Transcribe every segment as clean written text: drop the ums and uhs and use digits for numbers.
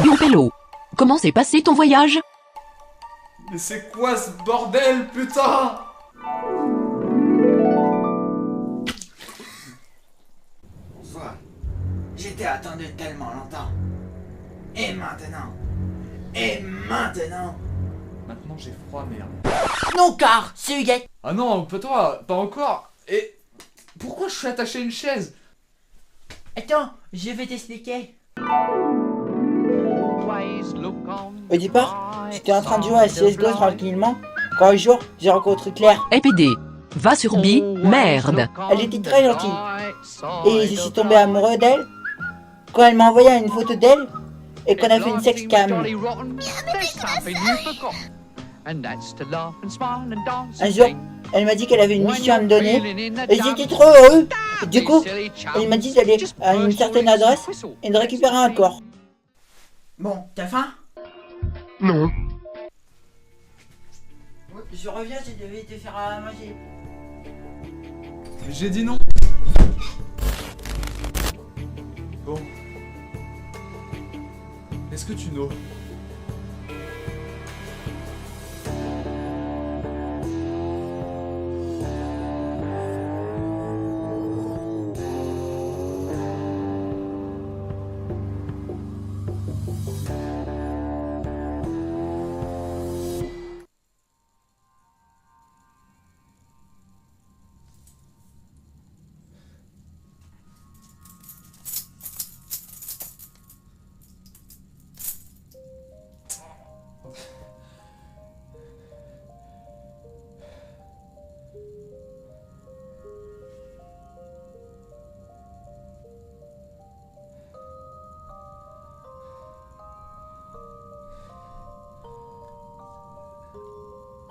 Biopello, comment s'est passé ton voyage? Mais c'est quoi ce bordel, putain? Bonsoir. J'étais attendu tellement longtemps. Et maintenant? Maintenant j'ai froid, merde. Non, car c'est Huguette. Ah non, pas toi, pas encore. Et pourquoi je suis attaché à une chaise? Attends, je vais t'expliquer. Au départ, j'étais en train de jouer à CSGO tranquillement, quand un jour, j'ai rencontré Claire. EPD, va sur Bi, merde. Elle était très gentille. Et je suis tombé amoureux d'elle quand elle m'a envoyé une photo d'elle et qu'on a fait une sexcam. Un jour, elle m'a dit qu'elle avait une mission à me donner et j'étais trop heureux. Et du coup, elle m'a dit d'aller à une certaine adresse et de récupérer un corps. Bon, t'as faim? Non. Je reviens, je devais te faire à manger. Mais j'ai dit non. Bon. Est-ce que tu n'oses?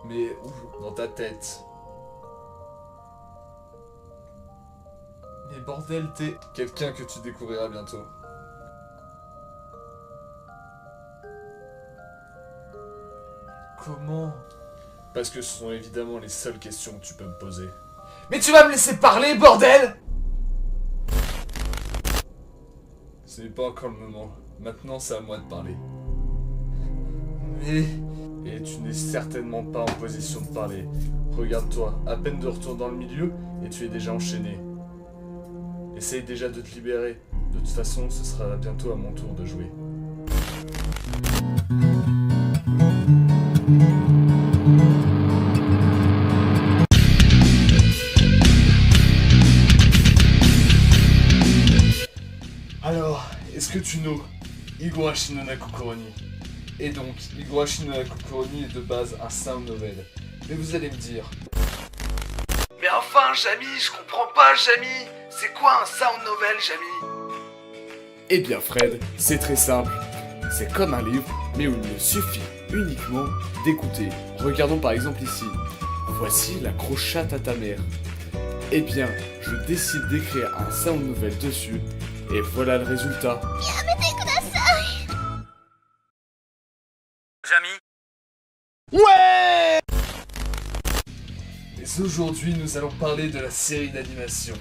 Mais où? Dans ta tête. Mais bordel, t'es quelqu'un que tu découvriras bientôt. Comment? Parce que ce sont évidemment les seules questions que tu peux me poser. Mais tu vas me laisser parler, bordel! Ce n'est pas encore le moment. Maintenant, c'est à moi de parler. Mais... Et tu n'es certainement pas en position de parler. Regarde-toi, à peine de retour dans le milieu, et tu es déjà enchaîné. Essaye déjà de te libérer. De toute façon, ce sera bientôt à mon tour de jouer. Alors, est-ce que tu know Higurashi no Nakokoroni? Et donc, Higurashi no Nakokoroni est de base un sound novel. Mais vous allez me dire... Mais enfin, Jamy, je comprends pas, Jamy. C'est quoi un sound novel, Jamy? Eh bien, Fred, c'est très simple. C'est comme un livre, mais où il me suffit uniquement d'écouter. Regardons par exemple ici. Voici la grosse chatte à ta mère. Eh bien, je décide d'écrire un sound novel dessus, et voilà le résultat. Ouais! Mais aujourd'hui, nous allons parler de la série d'animation.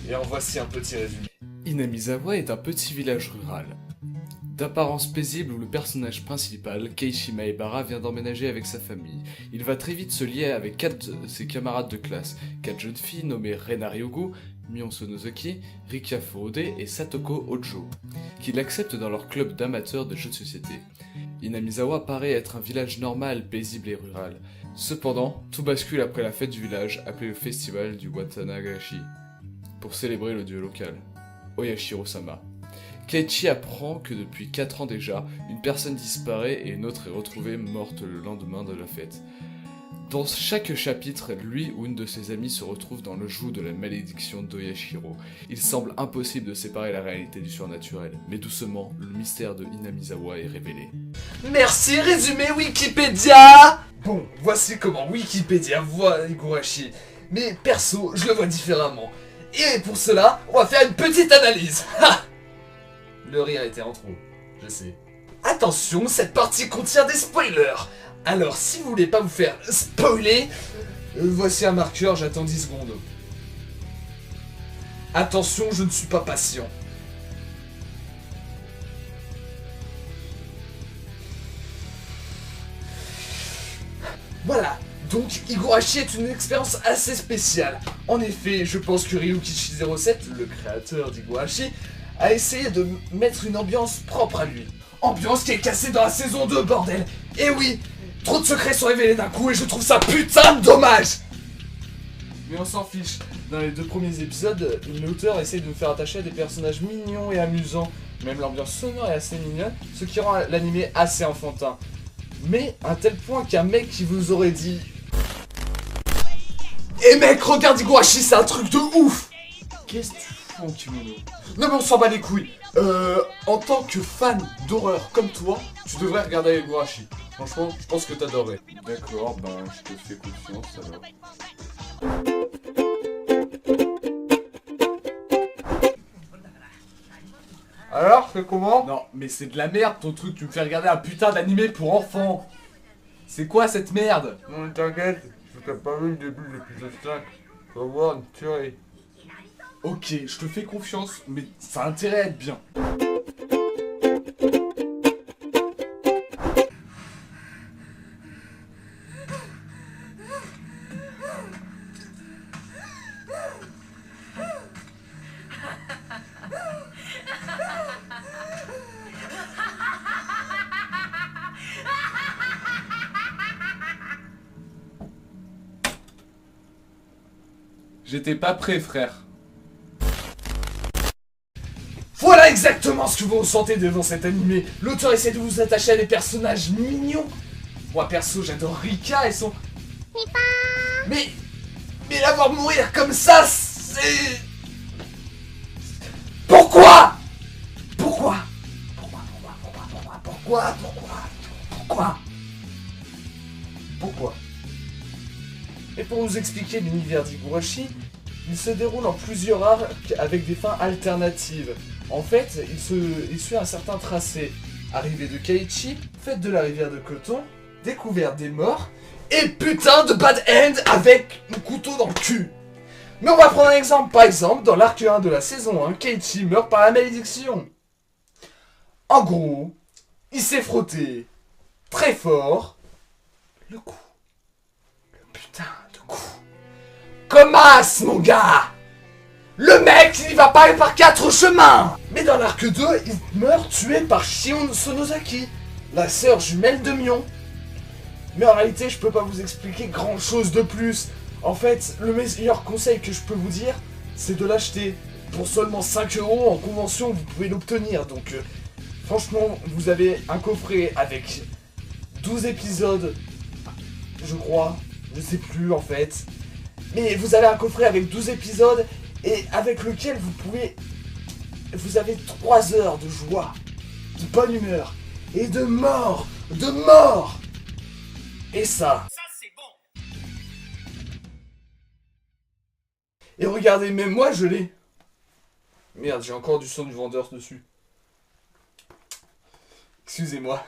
Et en voici un petit résumé. Inamizawa est un petit village rural. D'apparence paisible où le personnage principal, Keiichi Maebara, vient d'emménager avec sa famille. Il va très vite se lier avec 4 de ses camarades de classe, 4 jeunes filles nommées Rena Ryogo, Mion Sonozuki, Rika Furude et Satoko Ojo, qui l'acceptent dans leur club d'amateurs de jeux de société. Inamizawa paraît être un village normal, paisible et rural. Cependant, tout bascule après la fête du village, appelée le festival du Watanagashi, pour célébrer le dieu local, Oyashiro-sama. Keiichi apprend que depuis 4 ans déjà, une personne disparaît et une autre est retrouvée morte le lendemain de la fête. Dans chaque chapitre, lui ou une de ses amis se retrouve dans le joug de la malédiction d'Oyashiro. Il semble impossible de séparer la réalité du surnaturel, mais doucement, le mystère de Inamizawa est révélé. Merci, résumé Wikipédia! Bon, voici comment Wikipédia voit Higurashi. Mais perso, je le vois différemment. Et pour cela, on va faire une petite analyse. Ha! Le rire était en trop, je sais. Attention, cette partie contient des spoilers. Alors, si vous voulez pas vous faire spoiler, voici un marqueur, j'attends 10 secondes. Attention, je ne suis pas patient. Voilà, donc Higurashi est une expérience assez spéciale. En effet, je pense que Ryukishi07, le créateur d'Higurashi, a essayé de mettre une ambiance propre à lui. Ambiance qui est cassée dans la saison 2, bordel. Et oui, trop de secrets sont révélés d'un coup et je trouve ça putain de dommage. Mais on s'en fiche. Dans les 2 premiers épisodes, l'auteur essaye de nous faire attacher à des personnages mignons et amusants. Même l'ambiance sonore est assez mignonne, ce qui rend l'animé assez enfantin. Mais à un tel point qu'un mec qui vous aurait dit « Eh mec, regarde Higurashi, c'est un truc de ouf !» Qu'est-ce que tu fous en kimono? Non mais on s'en bat les couilles. En tant que fan d'horreur comme toi, tu devrais regarder Higurashi. Franchement, je pense que t'adorerais. D'accord, ben je te fais confiance alors. Alors, c'est comment? Non, mais c'est de la merde ton truc, tu me fais regarder un putain d'animé pour enfants. C'est quoi cette merde? Non, t'inquiète, je t'ai pas vu le début de l'épisode 5. Tu vas voir une tuerie. Ok, je te fais confiance, mais ça a intérêt à être bien. J'étais pas prêt, frère. Voilà exactement ce que vous ressentez devant cet animé. L'auteur essaie de vous attacher à des personnages mignons. Moi perso, j'adore Rika et son... Mais la voir mourir comme ça, c'est... Pourquoi? Et pour vous expliquer l'univers d'Higurashi, il se déroule en plusieurs arcs avec des fins alternatives. En fait, il suit un certain tracé. Arrivée de Keiichi, fête de la rivière de coton, découverte des morts, et putain de bad end avec un couteau dans le cul. Mais on va prendre un exemple. Par exemple, dans l'arc 1 de la saison 1, Keiichi meurt par la malédiction. En gros, il s'est frotté très fort le cou. Putain de coup. Comme as, mon gars. Le mec, il va pas par 4 chemins. Mais dans l'arc 2, il meurt tué par Shion Sonozaki, la sœur jumelle de Mion. Mais en réalité, je peux pas vous expliquer grand chose de plus. En fait, le meilleur conseil que je peux vous dire, c'est de l'acheter. Pour seulement 5 € en convention, vous pouvez l'obtenir. Donc, franchement, vous avez un coffret avec 12 épisodes, je crois. Je sais plus en fait. Mais vous avez un coffret avec 12 épisodes et avec lequel vous avez 3 heures de joie, de bonne humeur et de mort. Et ça c'est bon. Et regardez, même moi je l'ai. Merde, j'ai encore du son du vendeur dessus. Excusez-moi.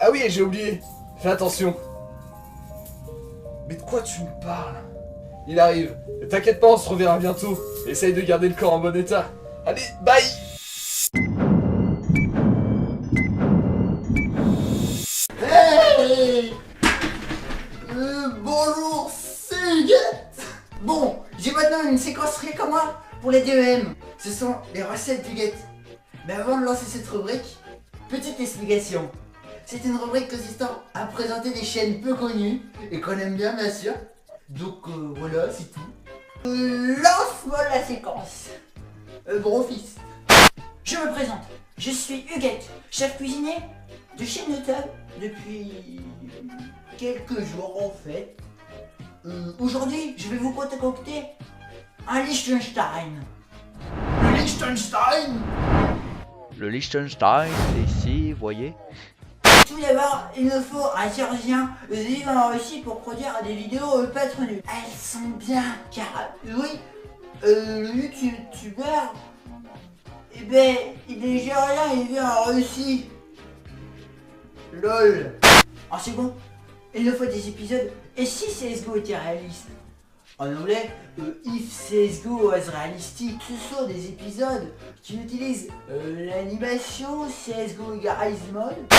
Ah oui, j'ai oublié. Fais attention. Mais de quoi tu me parles? Il arrive. Et t'inquiète pas, on se reverra bientôt. Essaye de garder le corps en bon état. Allez, bye. Hey, bonjour, c'est Huguette. Bon, j'ai maintenant une séquence rien comme moi pour les DEM. Ce sont les recettes d'Huguette. Mais avant de lancer cette rubrique, petite explication. C'est une rubrique consistant à présenter des chaînes peu connues et qu'on aime bien sûr. Donc voilà, c'est tout. Lance-moi la séquence. Gros fils. Je me présente. Je suis Huguette, chef cuisinier de chaîne YouTube depuis quelques jours en fait. Aujourd'hui, je vais vous concocter un Liechtenstein. Le Liechtenstein. Le Liechtenstein, ici, voyez. Tout d'abord, il me faut un chirurgien vivant en Russie pour produire des vidéos pas trop nulles. Elles sont bien, car oui, le youtubeur, eh ben, il est géorgien, il vit en Russie. LOL. En second, il me faut des épisodes, et si CSGO était réaliste? En anglais, if CSGO was realistic, ce sont des épisodes qui utilisent l'animation CSGO Garry's Mode.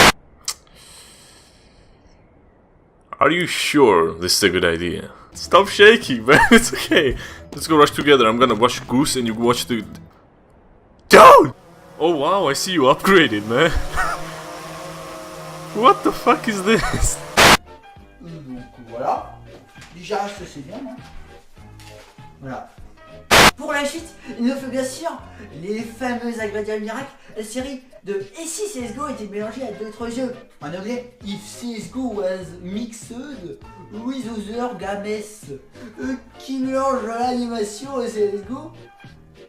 Are you sure this is a good idea? Stop shaking, man. It's okay. Let's go rush together. I'm gonna watch Goose and you watch the... Don't! Oh wow, I see you upgraded, man. What the fuck is this? Donc voilà. Déjà, ça c'est bien. Hein. Voilà. Pour la suite, il nous faut bien sûr les fameux ingrédients miracles, la série de Et si CSGO était mélangé à d'autres jeux. En anglais, If CSGO was mixed with other games. Qui mélange l'animation et CSGO.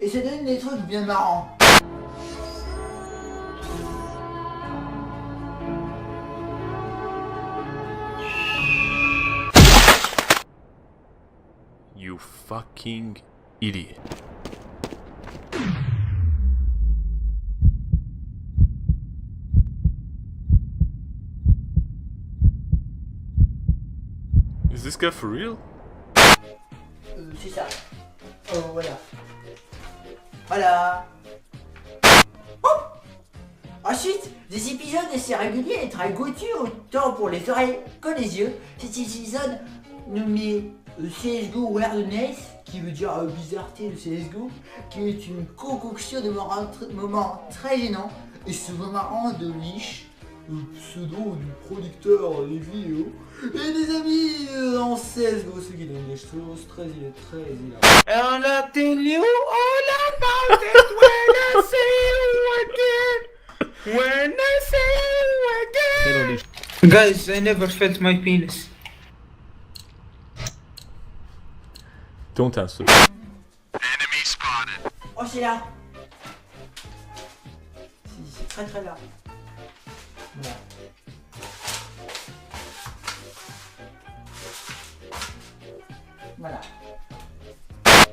Et ça donne des trucs bien marrants. You fucking idiot. Is this guy for real? C'est ça. Oh voilà. Voilà. Oh. Ensuite, des épisodes assez réguliers et très goûtus autant pour les oreilles que les yeux. Cet épisode nommé CSGO Weirdness, qui veut dire bizarreté de CSGO, qui est une concoction de moments très gênants et souvent marrants de Lich, pseudo du producteur des vidéos, et des amis en CSGO, ce qui donne des choses très hilarantes. And I'll tell you all about it when I see you again. When I see you again. Guys, I never felt my penis. Don't answer. Oh, c'est là. C'est très très là. Voilà. Voilà.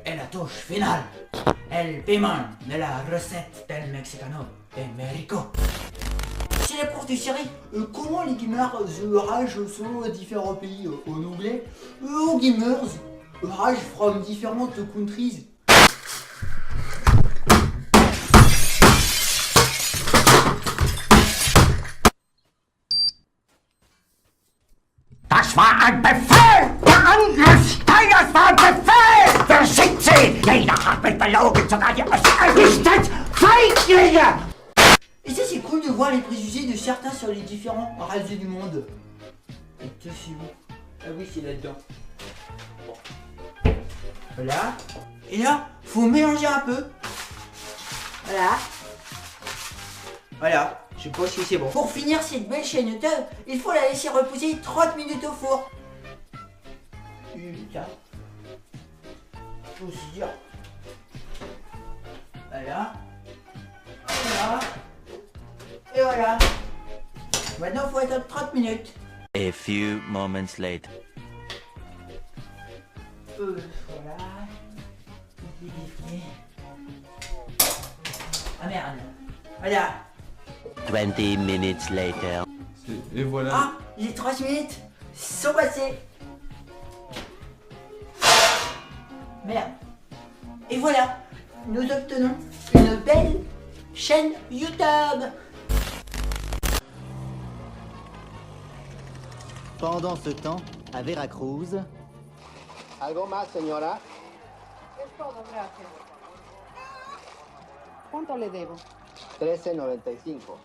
Et la touche finale. El piment de la recette del Mexicano de Merico. C'est la courte série. Comment les gamers rage selon les différents pays en anglais. Aux gamers rage from different countries. Das war ein Befehl! Der Angriff Steiners war ein Befehl! Wer schickt sie? Jeder hat mich belogen, sogar die Resistance! Feiglinge! Et ça c'est cool de voir les préjugés de certains sur les différents races du monde. Et que c'est où? Ah oui, c'est là-dedans. Bon. Voilà. Et là, faut mélanger un peu. Voilà. Voilà. Je pense que c'est bon. Pour finir cette belle chaîne YouTube, il faut la laisser reposer 30 minutes au four. Putain. Faut aussi dire. Voilà. Voilà. Et voilà. Maintenant, faut attendre 30 minutes. A few moments later. Voilà. Ah merde. Voilà. 20 minutes later. Et voilà. Ah, les 30 minutes sont passées. Merde. Et voilà, nous obtenons une belle chaîne YouTube. Pendant ce temps, à Veracruz... ¿Algo más, señora? Es todo, gracias. ¿Cuánto le debo? 13.95.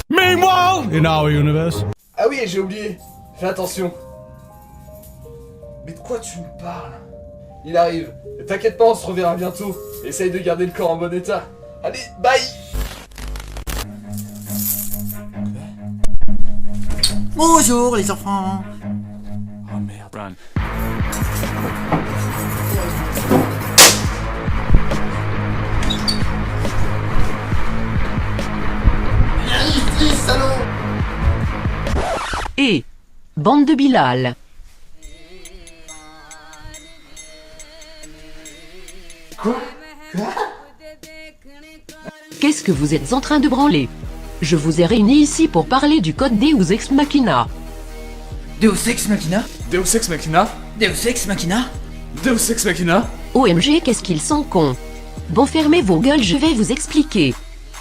Meanwhile, in our universe. Ah oui, j'ai oublié. Fais attention. Mais de quoi tu me parles? Il arrive. Et t'inquiète pas, on se reverra bientôt. Essaye de garder le corps en bon état. Allez, bye. Bonjour les enfants. Oh merde. Run. Et bande de Bilal. Quoi? Qu'est-ce que vous êtes en train de branler? Je vous ai réunis ici pour parler du code Deus Ex Machina. Deus Ex Machina? Deus Ex Machina? Deus Ex Machina? Deus Ex Machina? OMG, qu'est-ce qu'ils sont cons. Bon, fermez vos gueules, je vais vous expliquer.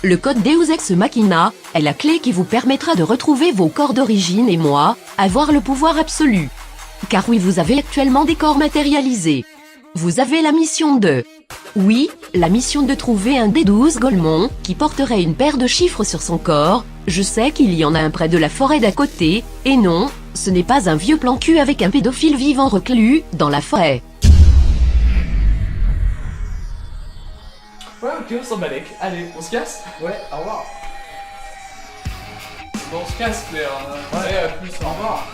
Le code Deus Ex Machina est la clé qui vous permettra de retrouver vos corps d'origine et moi, avoir le pouvoir absolu. Car oui, vous avez actuellement des corps matérialisés. Vous avez la mission de... Oui, la mission de trouver un des 12 Golemons qui porterait une paire de chiffres sur son corps. Je sais qu'il y en a un près de la forêt d'à côté, et non, ce n'est pas un vieux plan cul avec un pédophile vivant reclus dans la forêt. Ouais, ok, on s'en balèque. Allez, on se casse? Ouais, au revoir. Bon, on se casse, Claire. Ouais, à plus, au revoir.